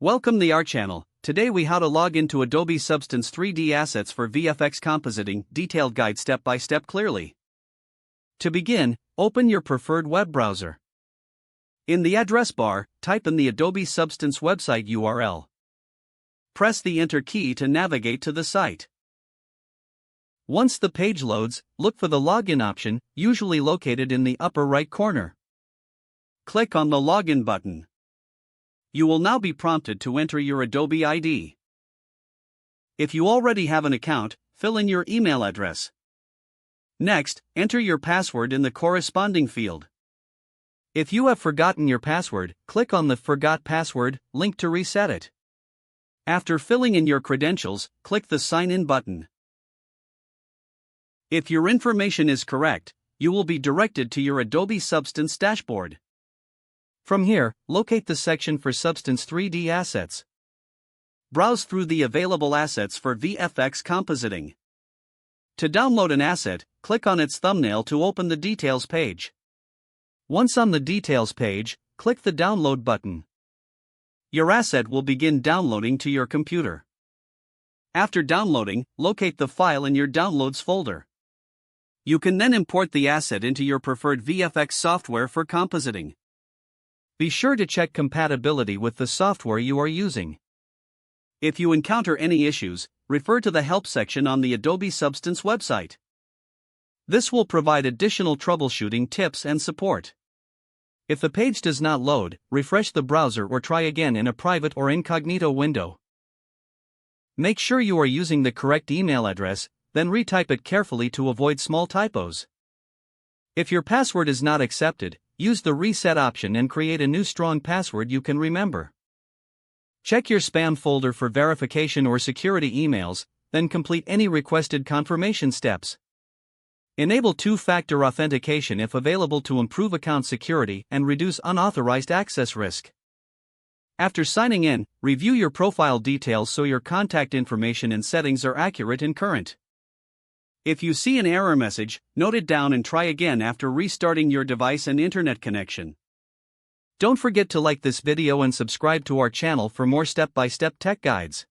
Welcome to our channel. Today we how to log into Adobe Substance 3D assets for VFX compositing, detailed guide step by step clearly. To begin, open your preferred web browser. In the address bar, type in the Adobe Substance website URL. Press the Enter key to navigate to the site. Once the page loads, look for the login option, usually located in the upper right corner. Click on the Login button. You will now be prompted to enter your Adobe ID. If you already have an account, fill in your email address. Next, enter your password in the corresponding field. If you have forgotten your password, click on the Forgot Password link to reset it. After filling in your credentials, click the Sign In button. If your information is correct, you will be directed to your Adobe Substance dashboard. From here, locate the section for Substance 3D assets. Browse through the available assets for VFX compositing. To download an asset, click on its thumbnail to open the Details page. Once on the Details page, click the Download button. Your asset will begin downloading to your computer. After downloading, locate the file in your Downloads folder. You can then import the asset into your preferred VFX software for compositing. Be sure to check compatibility with the software you are using. If you encounter any issues, refer to the Help section on the Adobe Substance website. This will provide additional troubleshooting tips and support. If the page does not load, refresh the browser or try again in a private or incognito window. Make sure you are using the correct email address, then retype it carefully to avoid small typos. If your password is not accepted, use the Reset option and create a new strong password you can remember. Check your spam folder for verification or security emails, then complete any requested confirmation steps. Enable two-factor authentication if available to improve account security and reduce unauthorized access risk. After signing in, review your profile details so your contact information and settings are accurate and current. If you see an error message, note it down and try again after restarting your device and internet connection. Don't forget to like this video and subscribe to our channel for more step-by-step tech guides.